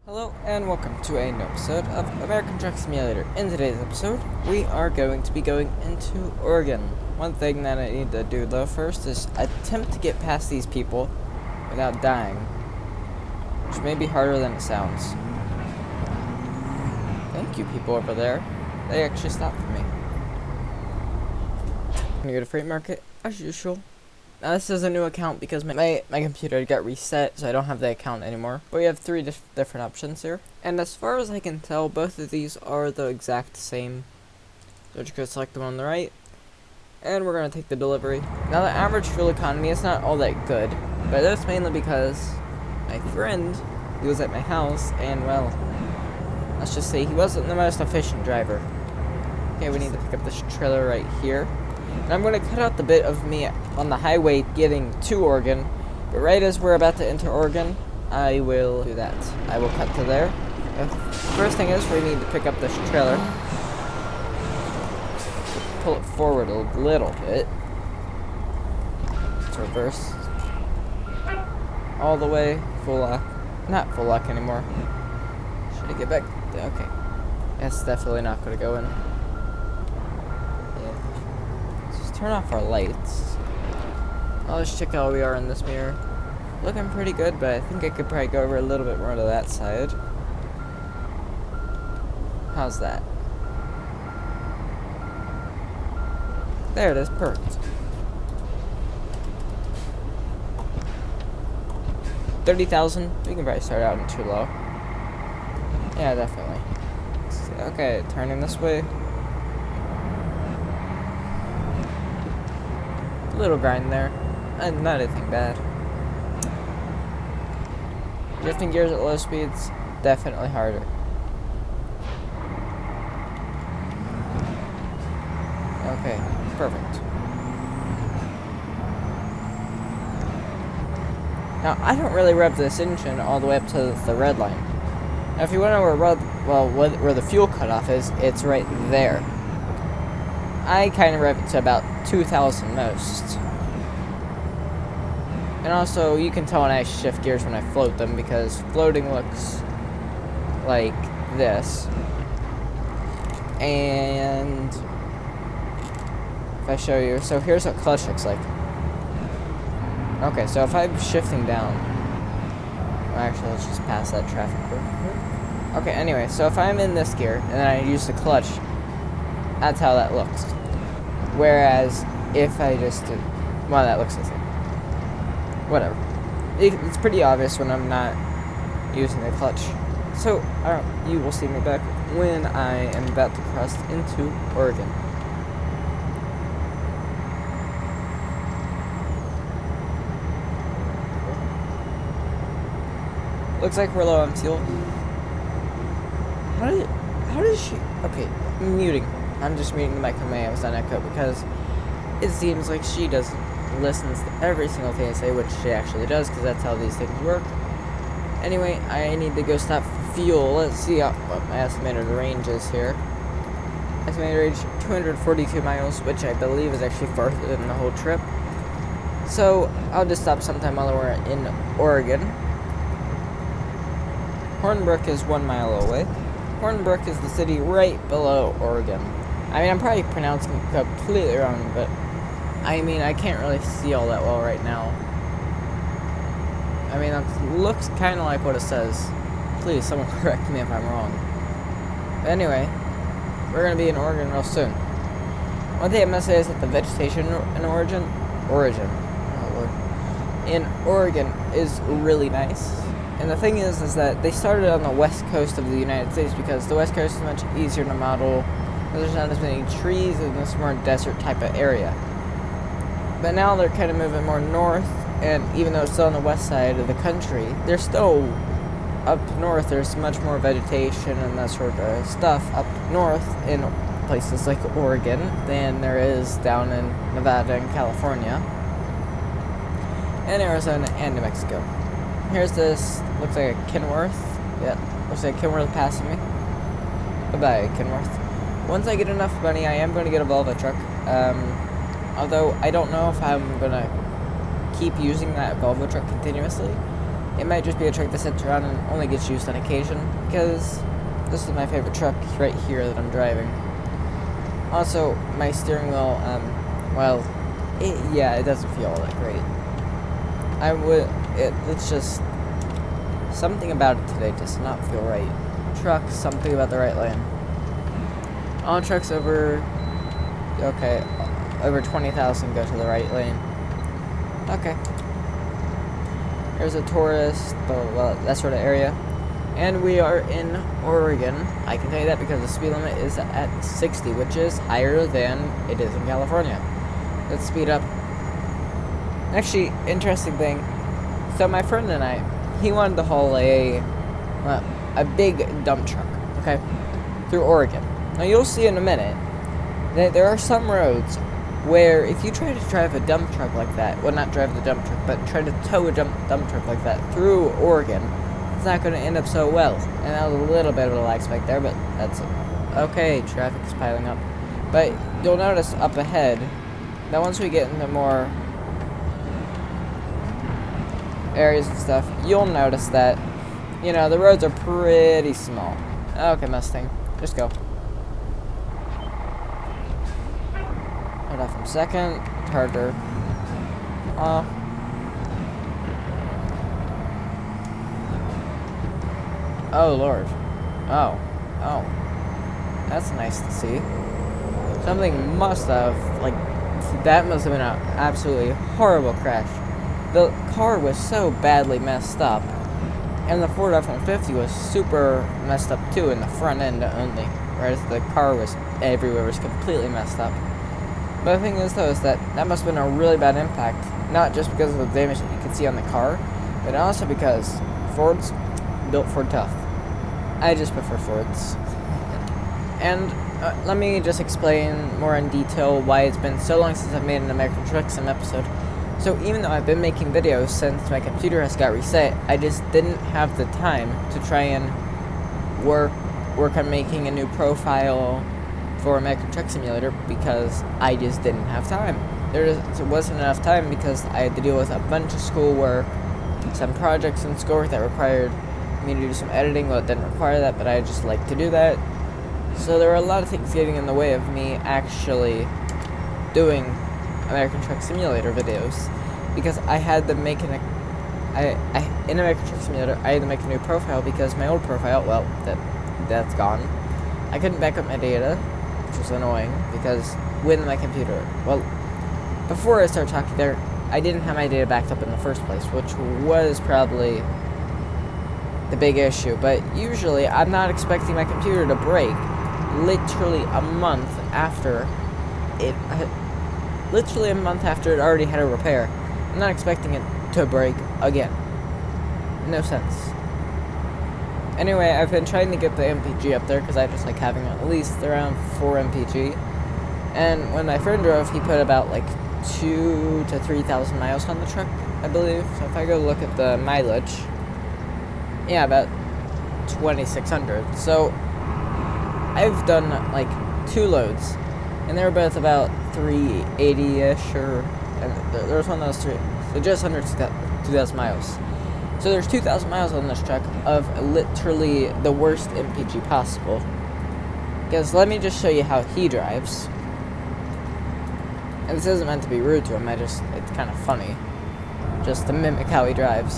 Hello and welcome to a new episode of American Truck Simulator. In today's episode, we are going to be going into Oregon. One thing that I need to do though first is attempt to get past these people without dying, which may be harder than it sounds. Thank you people over there. They actually stopped for me. I'm gonna go to Freight Market as usual. Now this is a new account because my computer got reset, so I don't have the account anymore. But we have three different options here. And as far as I can tell, both of these are the exact same. So just go select the one on the right. And we're going to take the delivery. Now the average fuel economy is not all that good. But that's mainly because my friend, he was at my house, and well, let's just say he wasn't the most efficient driver. Okay, we need to pick up this trailer right here. And I'm going to cut out the bit of me on the highway getting to Oregon, but right as we're about to enter Oregon, I will do that. I will cut to there. First thing is, we need to pick up this trailer. Pull it forward a little bit. Let's reverse. All the way, full lock. Not full lock anymore. Should I get back? Okay. That's definitely not going to go in. Turn off our lights. I'll just check how we are in this mirror. Looking pretty good, but I think I could probably go over a little bit more to that side. How's that? There it is, perfect. 30,000. We can probably start out in too low. Yeah, definitely. Okay, turning this way. Little grind there, and not anything bad. Drifting gears at low speeds, definitely harder. Okay, perfect. Now, I don't really rev this engine all the way up to the red line. Now, if you want to know where the fuel cutoff is, it's right there. I kind of rev it to about 2,000 most. And also, you can tell when I shift gears when I float them, because floating looks like this. And if I show you, so here's what clutch looks like. Okay, so if I'm shifting down, actually, let's just pass that traffic real quick. Okay, anyway, so if I'm in this gear and then I use the clutch, that's how that looks. Whereas if I just did, well, that looks the same. Whatever. It's pretty obvious when I'm not using the clutch. So you will see me back when I am about to cross into Oregon. Looks like we're low on fuel. How did she? Okay, muting. I'm just muting the mic from my Amazon Echo because it seems like she doesn't listens to every single thing I say, which she actually does, because that's how these things work. Anyway, I need to go stop for fuel. Let's see what my estimated range is here. Estimated range 242 miles, which I believe is actually farther than the whole trip. So I'll just stop sometime while we're in Oregon. Hornbrook is 1 mile away. Hornbrook is the city right below Oregon. I mean, I'm probably pronouncing it completely wrong, but I mean, I can't really see all that well right now. I mean, it looks kind of like what it says. Please, someone correct me if I'm wrong. But anyway, we're going to be in Oregon real soon. One thing I'm going to say is that the vegetation in Oregon is really nice. And the thing is that they started on the west coast of the United States because the west coast is much easier to model. There's not as many trees and it's more desert type of area. But now they're kind of moving more north, and even though it's still on the west side of the country, they're still up north. There's much more vegetation and that sort of stuff up north in places like Oregon than there is down in Nevada and California, and Arizona and New Mexico. Here's this, looks like a Kenworth. Yeah, looks like Kenworth passing me. Goodbye, Kenworth. Once I get enough money, I am going to get a Volvo truck. Although I don't know if I'm going to keep using that Volvo truck continuously. It might just be a truck that sits around and only gets used on occasion, because this is my favorite truck right here that I'm driving. Also, my steering wheel, well, it doesn't feel all that great. It's just, something about it today does not feel right. Truck, something about the right lane. All trucks over 20,000 go to the right lane. Okay. There's a tourist, well, that sort of area. And we are in Oregon. I can tell you that because the speed limit is at 60, which is higher than it is in California. Let's speed up. Actually, interesting thing. So my friend and I, he wanted to haul a big dump truck, okay, through Oregon. Now you'll see in a minute that there are some roads where if you try to drive a dump truck like that, well, not drive the dump truck, but try to tow a dump truck like that through Oregon, it's not going to end up so well. And that was a little bit of a lag spike there, but that's it. Okay, traffic is piling up. But you'll notice up ahead that once we get into more areas and stuff, you'll notice that, you know, the roads are pretty small. Okay, Mustang, just go. Hold off in second, harder. Oh Lord. Oh. That's nice to see. Something must have, that must have been an absolutely horrible crash. The car was so badly messed up, and the Ford F-150 was super messed up too in the front end only, whereas the car was everywhere, was completely messed up. But the thing is though, is that must have been a really bad impact, not just because of the damage that you could see on the car, but also because Fords built Ford tough. I just prefer Fords. And let me just explain more in detail why it's been so long since I've made an American Truck Sim episode. So even though I've been making videos since my computer has got reset, I just didn't have the time to try and work on making a new profile for American Truck Simulator because I just didn't have time. There wasn't enough time because I had to deal with a bunch of schoolwork, some projects in schoolwork that required me to do some editing. Well, it didn't require that, but I just like to do that. So there were a lot of things getting in the way of me actually doing American Truck Simulator videos because I had to make in American Truck Simulator I had to make a new profile because my old profile, well, that's gone. I couldn't back up my data, which was annoying because with my computer, well, before I started talking there, I didn't have my data backed up in the first place, which was probably the big issue. But usually I'm not expecting my computer to break literally a month after it already had a repair. I'm not expecting it to break again. No sense. Anyway, I've been trying to get the MPG up there because I just like having at least around 4 MPG. And when my friend drove, he put about 2,000 to 3,000 miles on the truck, I believe. So if I go look at the mileage, yeah, about 2,600. So I've done 2 loads, and they were both about 380-ish, and there was one that was 3, so just under 2,000 miles. So there's 2,000 miles on this truck of literally the worst MPG possible. Because let me just show you how he drives. And this isn't meant to be rude to him, it's kind of funny. Just to mimic how he drives.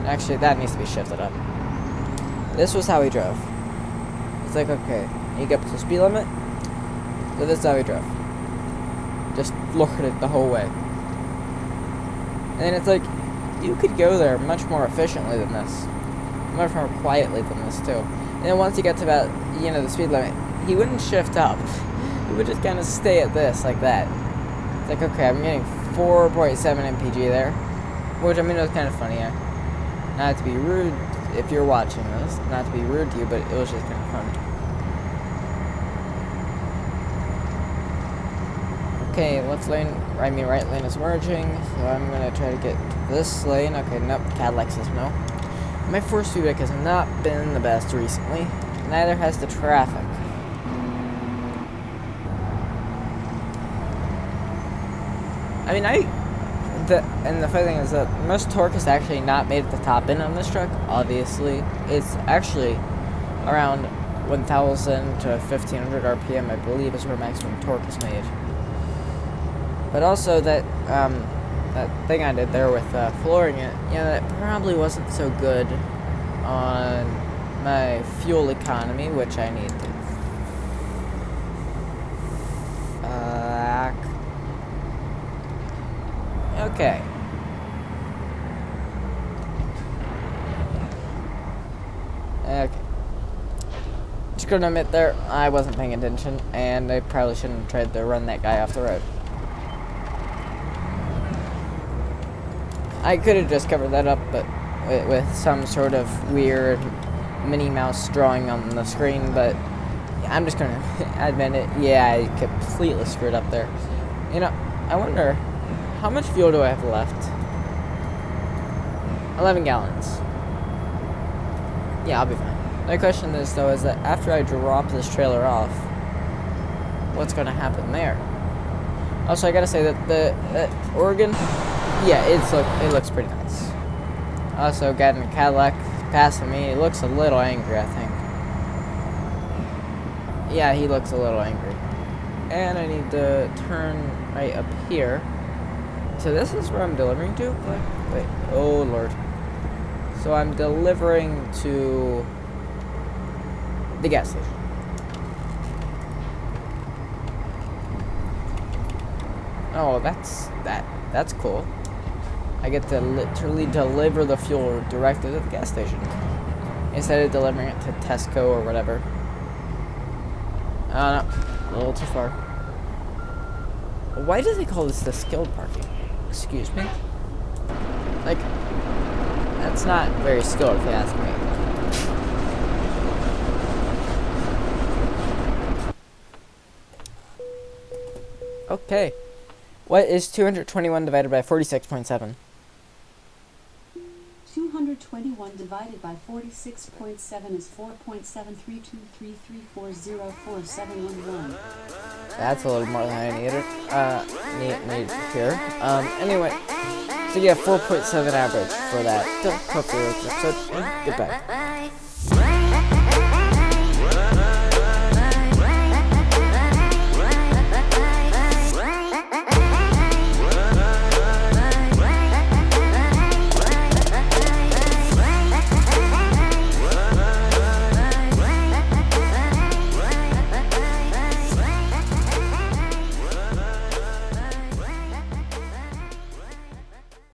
Actually, that needs to be shifted up. This was how he drove. It's okay, you get up to the speed limit, so this is how he drove. Just floored it the whole way. And it's you could go there much more efficiently than this. Much more quietly than this, too. And then once you get to about, the speed limit, he wouldn't shift up. He would just kind of stay at this, like that. It's okay, I'm getting 4.7 MPG there. Which, it was kind of funny, yeah. Not to be rude if you're watching this, not to be rude to you, but it was just kind of fun. Okay, right lane is merging, so I'm gonna try to get to this lane. Okay, nope, Cadillac says no. My force feedback has not been the best recently. Neither has the traffic. And the funny thing is that most torque is actually not made at the top end on this truck. Obviously, it's actually around 1,000 to 1,500 RPM, I believe, is where maximum torque is made. But also that that thing I did there with flooring it, that probably wasn't so good on my fuel economy, which I need to. Okay. Okay. Just gonna admit there, I wasn't paying attention, and I probably shouldn't have tried to run that guy off the road. I could have just covered that up, but with some sort of weird Minnie Mouse drawing on the screen, but I'm just gonna admit it. Yeah, I completely screwed up there. I wonder, how much fuel do I have left? 11 gallons. Yeah, I'll be fine. My question is, though, is that after I drop this trailer off, what's gonna happen there? Also, I gotta say that the Oregon, yeah, it looks pretty nice. Also, getting a Cadillac passing me, he looks a little angry, I think. Yeah, he looks a little angry. And I need to turn right up here. So this is where I'm delivering to? Wait, oh lord. So I'm delivering to the gas station. Oh, that's cool. I get to literally deliver the fuel directly to the gas station instead of delivering it to Tesco or whatever. No, a little too far. Why do they call this the skilled parking? Excuse me? Like, that's not very skilled if you ask me. Okay. What is 221 divided by 46.7? 221 divided by 46.7 is 4.732334047111. That's a little more than I needed. Need here. Anyway, so yeah, 4.7 average for that. Hopefully, this episode. Goodbye.